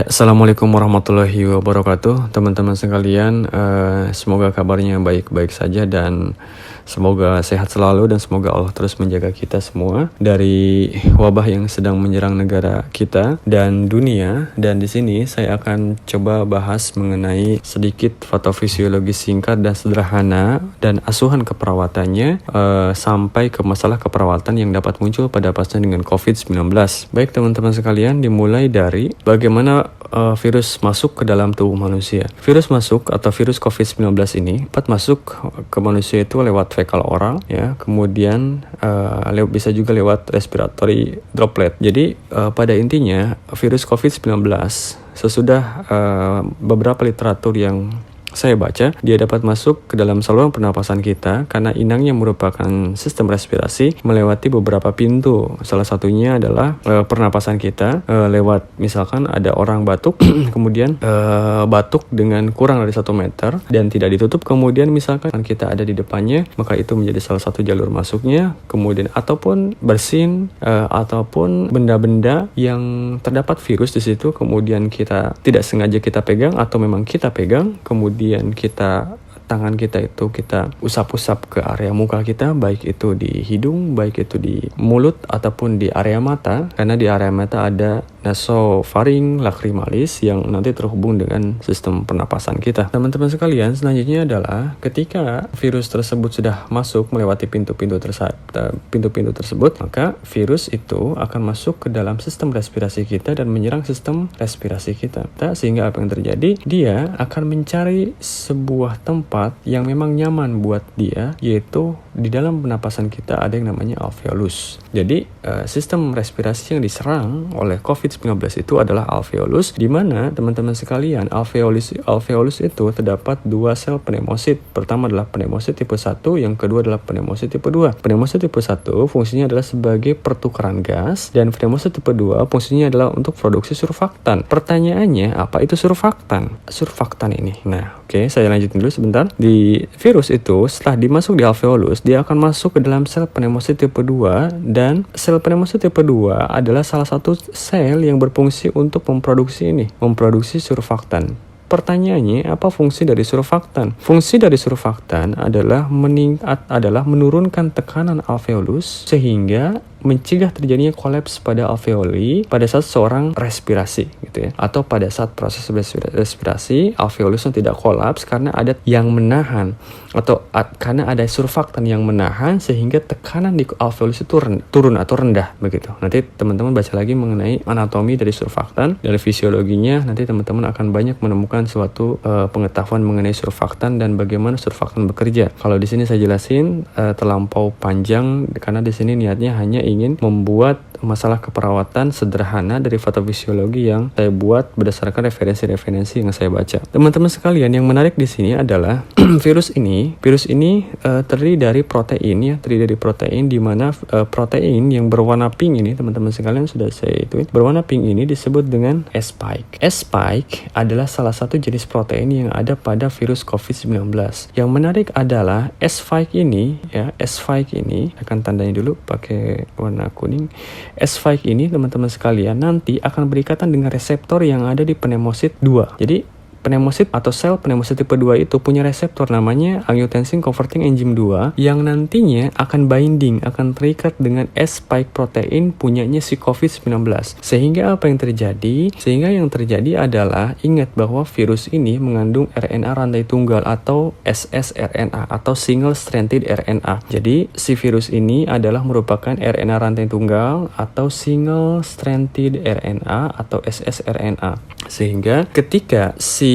Assalamualaikum warahmatullahi wabarakatuh, teman-teman sekalian. Semoga kabarnya baik-baik saja dan semoga sehat selalu dan semoga Allah terus menjaga kita semua dari wabah yang sedang menyerang negara kita dan dunia. Dan di sini saya akan coba bahas mengenai sedikit patofisiologi singkat dan sederhana dan asuhan keperawatannya sampai ke masalah keperawatan yang dapat muncul pada pasien dengan COVID-19. Baik teman-teman sekalian, dimulai dari bagaimana virus masuk ke dalam tubuh manusia. Virus masuk atau virus COVID-19 ini dapat masuk ke manusia itu lewat fekal oral, ya. Kemudian bisa juga lewat respiratory droplet. Jadi pada intinya virus COVID-19 sesudah beberapa literatur yang saya baca, dia dapat masuk ke dalam saluran pernapasan kita karena inangnya merupakan sistem respirasi melewati beberapa pintu. Salah satunya adalah pernapasan kita lewat, misalkan ada orang batuk, kemudian batuk dengan kurang dari 1 meter dan tidak ditutup, kemudian misalkan kita ada di depannya, maka itu menjadi salah satu jalur masuknya. Kemudian ataupun bersin ataupun benda-benda yang terdapat virus di situ, kemudian kita tidak sengaja kita pegang atau memang kita pegang, kemudian tangan kita itu kita usap-usap ke area muka kita, baik itu di hidung, baik itu di mulut ataupun di area mata, karena di area mata ada nasofaring lacrimalis yang nanti terhubung dengan sistem pernapasan kita. Teman-teman sekalian, selanjutnya adalah ketika virus tersebut sudah masuk melewati pintu-pintu tersebut, maka virus itu akan masuk ke dalam sistem respirasi kita dan menyerang sistem respirasi kita. Sehingga apa yang terjadi? Dia akan mencari sebuah tempat yang memang nyaman buat dia, yaitu di dalam pernapasan kita ada yang namanya alveolus. Jadi sistem respirasi yang diserang oleh COVID-19 itu adalah alveolus, di mana teman-teman sekalian, alveolus itu terdapat 2 sel pneumosit. Pertama adalah pneumosit tipe 1, yang kedua adalah pneumosit tipe 2. Pneumosit tipe 1 fungsinya adalah sebagai pertukaran gas dan pneumosit tipe 2 fungsinya adalah untuk produksi surfaktan. Pertanyaannya, apa itu surfaktan? Surfaktan ini. Nah, oke, saya lanjutin dulu sebentar. Di virus itu setelah dimasuk di alveolus, dia akan masuk ke dalam sel pneumosit tipe 2 dan sel pneumosit tipe 2 adalah salah satu sel yang berfungsi untuk memproduksi surfaktan. Pertanyaannya, apa fungsi dari surfaktan? Fungsi dari surfaktan adalah menurunkan tekanan alveolus sehingga mencegah terjadinya kolaps pada alveoli pada saat seorang respirasi, gitu ya, atau pada saat proses respirasi alveolusnya tidak kolaps karena ada yang menahan atau karena ada surfaktan yang menahan sehingga tekanan di alveolus itu turun atau rendah, begitu. Nanti teman-teman baca lagi mengenai anatomi dari surfaktan, dari fisiologinya, nanti teman-teman akan banyak menemukan suatu pengetahuan mengenai surfaktan dan bagaimana surfaktan bekerja. Kalau di sini saya jelasin terlampau panjang karena di sini niatnya hanya ingin membuat masalah keperawatan sederhana dari patofisiologi yang saya buat berdasarkan referensi-referensi yang saya baca. Teman-teman sekalian, yang menarik di sini adalah virus ini terdiri dari protein, di mana protein yang berwarna pink ini, teman-teman sekalian sudah saya ituin, berwarna pink ini disebut dengan S-spike. S-spike adalah salah satu jenis protein yang ada pada virus COVID-19. Yang menarik adalah S-spike ini, akan tandanya dulu pakai warna kuning. S-spike ini, teman-teman sekalian, nanti akan berikatan dengan reseptor yang ada di pneumosit 2. Jadi pneumosit atau sel pneumosit tipe 2 itu punya reseptor namanya angiotensin converting enzyme 2 yang nantinya akan terikat dengan S-spike protein punyanya si COVID-19. Sehingga apa yang terjadi? Sehingga yang terjadi adalah, ingat bahwa virus ini mengandung RNA rantai tunggal atau ssRNA atau single stranded RNA. Jadi si virus ini adalah merupakan RNA rantai tunggal atau single stranded RNA atau ssRNA. Sehingga ketika si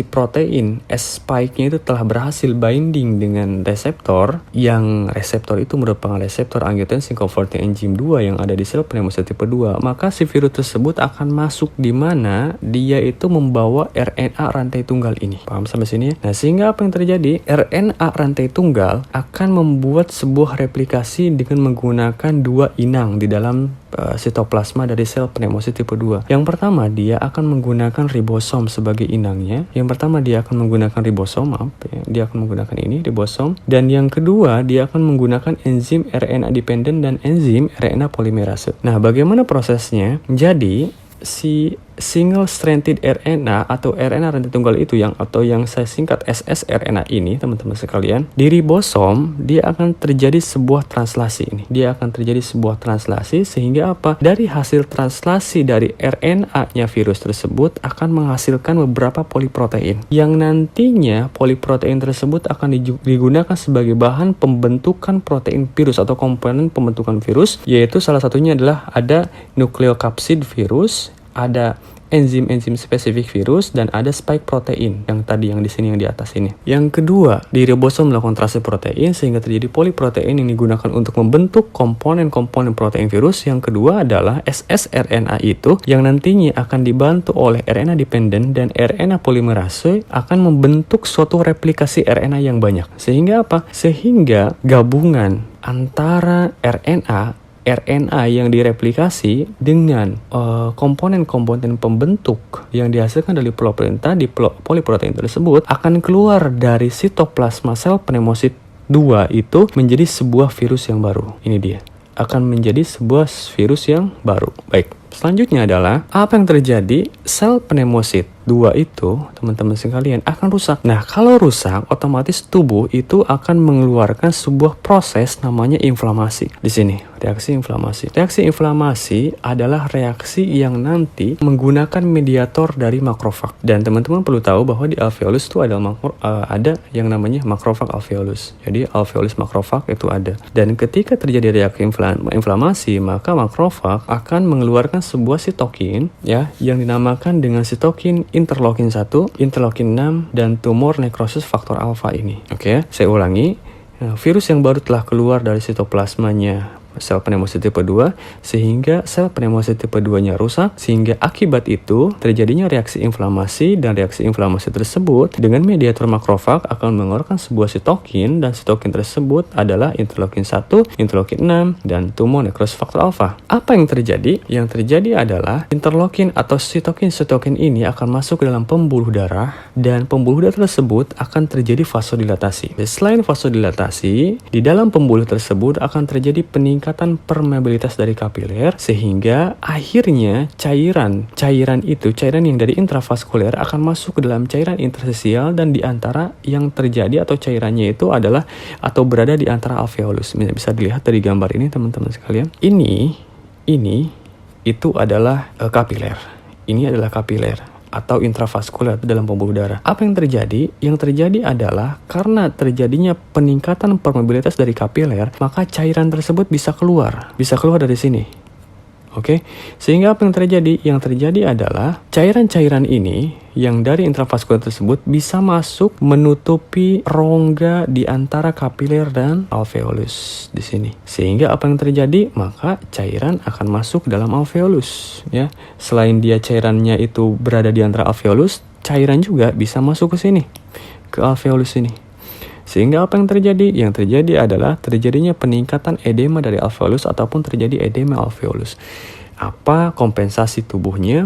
protein S-spike-nya itu telah berhasil binding dengan reseptor, yang reseptor itu merupakan reseptor angiotensin converting enzyme 2 yang ada di sel pneumosit tipe 2, maka si virus tersebut akan masuk di mana dia itu membawa RNA rantai tunggal ini. Paham sampai sini ya? Nah, sehingga apa yang terjadi? RNA rantai tunggal akan membuat sebuah replikasi dengan menggunakan 2 inang di dalam sitoplasma dari sel pneumosit tipe 2. Yang pertama, dia akan menggunakan ribosom sebagai inangnya. Yang pertama, dia akan menggunakan ribosom, dia akan menggunakan ini, ribosom. Dan yang kedua, dia akan menggunakan enzim RNA dependent dan enzim RNA polimerase. Nah, bagaimana prosesnya? Jadi, si single stranded RNA atau RNA rantai tunggal itu yang saya singkat ssRNA ini, teman-teman sekalian, di ribosom dia akan terjadi sebuah translasi ini. Dia akan terjadi sebuah translasi sehingga apa? Dari hasil translasi dari RNA-nya virus tersebut akan menghasilkan beberapa poliprotein yang nantinya poliprotein tersebut akan digunakan sebagai bahan pembentukan protein virus atau komponen pembentukan virus, yaitu salah satunya adalah ada nukleokapsid virus, ada enzim-enzim spesifik virus, dan ada spike protein yang tadi yang di sini yang di atas ini. Yang kedua, di ribosom melakukan translasi protein sehingga terjadi poliprotein yang digunakan untuk membentuk komponen-komponen protein virus. Yang kedua adalah ssRNA itu yang nantinya akan dibantu oleh RNA dependent dan RNA polimerase akan membentuk suatu replikasi RNA yang banyak. Sehingga apa? Sehingga gabungan antara RNA yang direplikasi dengan komponen-komponen pembentuk yang dihasilkan dari poliprotein tersebut akan keluar dari sitoplasma sel pneumosit 2 itu menjadi sebuah virus yang baru. Ini dia, akan menjadi sebuah virus yang baru. Baik, selanjutnya adalah apa yang terjadi? Sel pneumosit 2 itu, teman-teman sekalian, akan rusak. Nah, kalau rusak, otomatis tubuh itu akan mengeluarkan sebuah proses namanya inflamasi. Di sini, reaksi inflamasi. Reaksi inflamasi adalah reaksi yang nanti menggunakan mediator dari makrofag. Dan teman-teman perlu tahu bahwa di alveolus itu ada yang namanya makrofag alveolus. Jadi alveolus makrofag itu ada. Dan ketika terjadi reaksi inflamasi, maka makrofag akan mengeluarkan sebuah sitokin ya yang dinamakan dengan sitokin interleukin 1, interleukin 6, dan tumor necrosis faktor alfa ini. Oke, saya ulangi. Virus yang baru telah keluar dari sitoplasmanya sel pneumosit tipe 2 sehingga sel pneumosit tipe 2-nya rusak, sehingga akibat itu terjadinya reaksi inflamasi, dan reaksi inflamasi tersebut dengan mediator makrofag akan mengeluarkan sebuah sitokin, dan sitokin tersebut adalah interleukin 1, interleukin 6, dan tumor necrosis faktor alfa. Apa yang terjadi? Yang terjadi adalah interleukin atau sitokin ini akan masuk ke dalam pembuluh darah, dan pembuluh darah tersebut akan terjadi vasodilatasi. Selain vasodilatasi, di dalam pembuluh tersebut akan terjadi peningkatan permeabilitas dari kapiler, sehingga akhirnya cairan yang dari intravaskuler akan masuk ke dalam cairan interstisial, dan di antara yang terjadi atau cairannya itu adalah atau berada di antara alveolus. Bisa dilihat dari gambar ini, teman-teman sekalian. Ini itu adalah kapiler. Ini adalah kapiler atau intravaskuler dalam pembuluh darah. Apa yang terjadi? Yang terjadi adalah karena terjadinya peningkatan permeabilitas dari kapiler, maka cairan tersebut bisa keluar dari sini. Oke, sehingga apa yang terjadi? Yang terjadi adalah cairan-cairan ini yang dari intravaskuler tersebut bisa masuk menutupi rongga di antara kapiler dan alveolus di sini. Sehingga apa yang terjadi? Maka cairan akan masuk dalam alveolus, ya. Selain dia cairannya itu berada di antara alveolus, cairan juga bisa masuk ke sini, ke alveolus ini. Sehingga apa yang terjadi? Yang terjadi adalah terjadinya peningkatan edema dari alveolus ataupun terjadi edema alveolus. Apa kompensasi tubuhnya?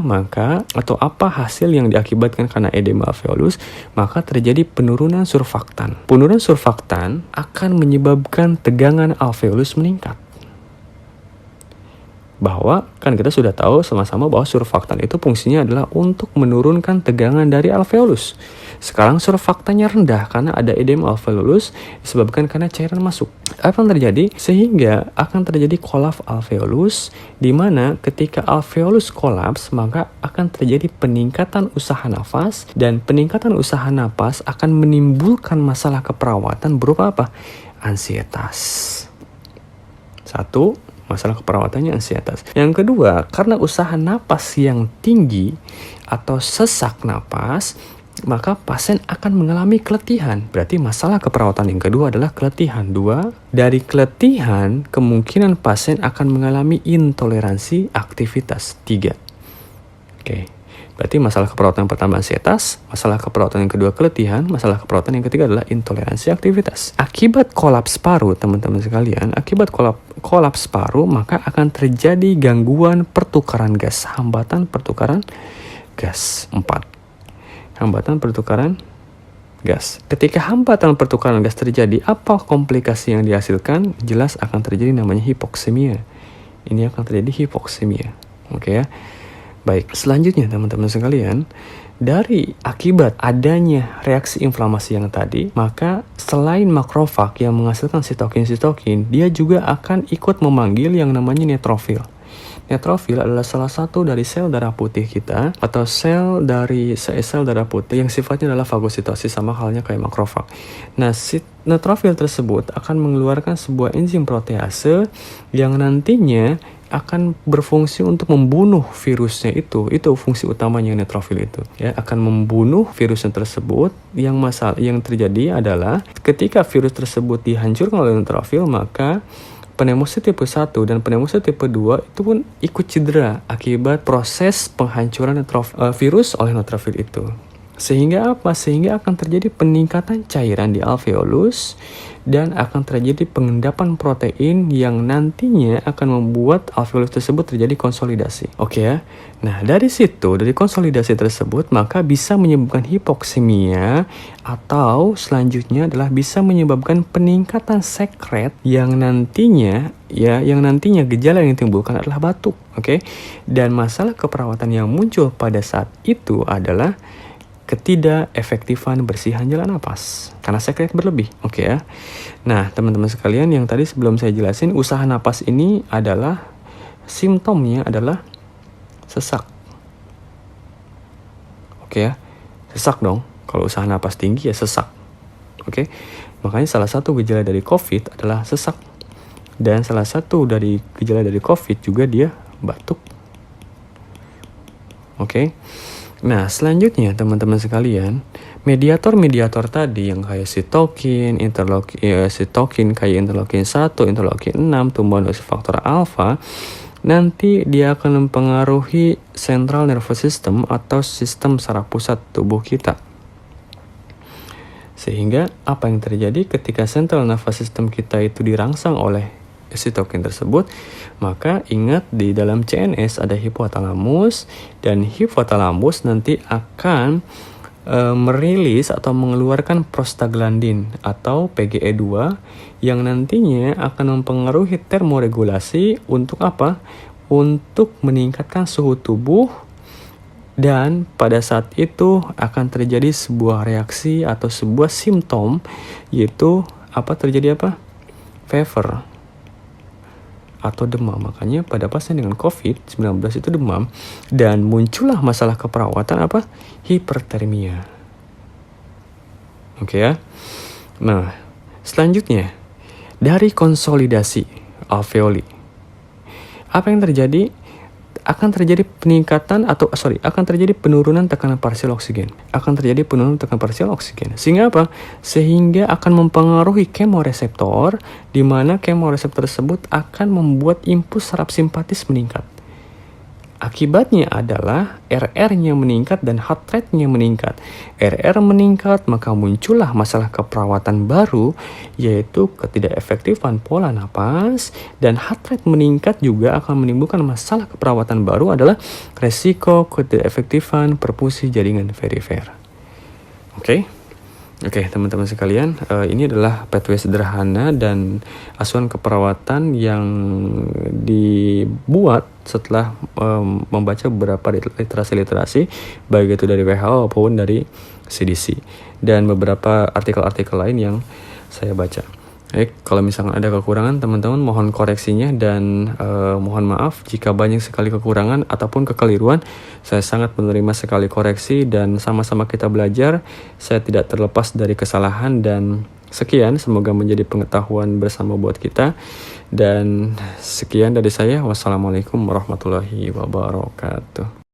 Atau apa hasil yang diakibatkan karena edema alveolus? Maka terjadi penurunan surfaktan. Penurunan surfaktan akan menyebabkan tegangan alveolus meningkat. Bahwa kan kita sudah tahu sama-sama bahwa surfaktan itu fungsinya adalah untuk menurunkan tegangan dari alveolus. Sekarang surfaktannya rendah karena ada edema alveolus disebabkan karena cairan masuk. Apa yang terjadi? Sehingga akan terjadi kolaps alveolus, di mana ketika alveolus kolaps maka akan terjadi peningkatan usaha nafas, dan peningkatan usaha nafas akan menimbulkan masalah keperawatan berupa apa? Ansietas. Satu, masalah keperawatannya ansietas. Yang kedua, karena usaha napas yang tinggi atau sesak napas, maka pasien akan mengalami keletihan. Berarti masalah keperawatan yang kedua adalah keletihan. Dua, dari keletihan kemungkinan pasien akan mengalami intoleransi aktivitas. Tiga. Oke. Berarti masalah keperawatan pertama ansietas, masalah keperawatan yang kedua keletihan, masalah keperawatan yang ketiga adalah intoleransi aktivitas. Akibat kolaps paru, teman-teman sekalian, akibat kolaps paru maka akan terjadi gangguan pertukaran gas, hambatan pertukaran gas. 4. Hambatan pertukaran gas. Ketika hambatan pertukaran gas terjadi, apa komplikasi yang dihasilkan? Jelas akan terjadi namanya hipoksemia. Ini akan terjadi hipoksemia. Oke ya. Baik, selanjutnya teman-teman sekalian, dari akibat adanya reaksi inflamasi yang tadi, maka selain makrofag yang menghasilkan sitokin, dia juga akan ikut memanggil yang namanya neutrofil. Neutrofil adalah salah satu dari sel darah putih kita, atau sel darah putih yang sifatnya adalah fagositosis, sama halnya kayak makrofag. Nah, neutrofil tersebut akan mengeluarkan sebuah enzim protease yang nantinya akan berfungsi untuk membunuh virusnya itu fungsi utamanya neutrofil itu, ya, akan membunuh virusnya tersebut. Yang terjadi adalah ketika virus tersebut dihancurkan oleh neutrofil, maka pneumosit tipe 1 dan pneumosit tipe 2 itu pun ikut cedera akibat proses penghancuran virus oleh neutrofil itu. Sehingga apa? Sehingga akan terjadi peningkatan cairan di alveolus dan akan terjadi pengendapan protein yang nantinya akan membuat alveolus tersebut terjadi konsolidasi. Oke ya. Nah, dari situ, dari konsolidasi tersebut, maka bisa menyebabkan hipoksemia, atau selanjutnya adalah bisa menyebabkan peningkatan sekret yang nantinya gejala yang ditimbulkan adalah batuk. Oke. Dan masalah keperawatan yang muncul pada saat itu adalah ketidakefektifan bersihan jalan napas karena sekret berlebih. Oke ya. Nah, teman-teman sekalian, yang tadi sebelum saya jelasin, usaha napas ini adalah simptomnya adalah sesak. Oke ya. Sesak dong. Kalau usaha napas tinggi ya sesak. Oke. Makanya salah satu gejala dari COVID adalah sesak. Dan salah satu dari gejala dari COVID juga dia batuk. Oke. Nah, selanjutnya teman-teman sekalian, mediator-mediator tadi yang kayak sitokin kayak interleukin 1, interleukin 6, tumbuhan faktor alfa, nanti dia akan mempengaruhi central nervous system atau sistem saraf pusat tubuh kita. Sehingga apa yang terjadi ketika central nervous system kita itu dirangsang oleh sitokin tersebut, maka ingat di dalam CNS ada hipotalamus, dan hipotalamus nanti akan merilis atau mengeluarkan prostaglandin atau PGE2 yang nantinya akan mempengaruhi termoregulasi untuk apa? Untuk meningkatkan suhu tubuh, dan pada saat itu akan terjadi sebuah reaksi atau sebuah simptom, yaitu terjadi fever atau demam. Makanya pada pasien dengan COVID-19 itu demam, dan muncullah masalah keperawatan hipertermia. Oke ya. Nah, selanjutnya dari konsolidasi alveoli, apa yang terjadi? Akan terjadi penurunan tekanan parsial oksigen. Sehingga apa? Sehingga akan mempengaruhi kemoreseptor, di mana kemoreseptor tersebut akan membuat impuls saraf simpatis meningkat. Akibatnya adalah RR-nya meningkat dan heart rate-nya meningkat. RR meningkat, maka muncullah masalah keperawatan baru, yaitu ketidakefektifan pola napas, dan heart rate meningkat juga akan menimbulkan masalah keperawatan baru adalah resiko ketidakefektifan perfusi jaringan perifer. Oke, teman-teman sekalian, ini adalah pathway sederhana dan asuhan keperawatan yang dibuat setelah membaca beberapa literasi, baik itu dari WHO maupun dari CDC, dan beberapa artikel-artikel lain yang saya baca. Kalau misalnya ada kekurangan, teman-teman mohon koreksinya, dan mohon maaf jika banyak sekali kekurangan ataupun kekeliruan. Saya sangat menerima sekali koreksi, dan sama-sama kita belajar. Saya tidak terlepas dari kesalahan, dan sekian, semoga menjadi pengetahuan bersama buat kita. Dan sekian dari saya. Wassalamualaikum warahmatullahi wabarakatuh.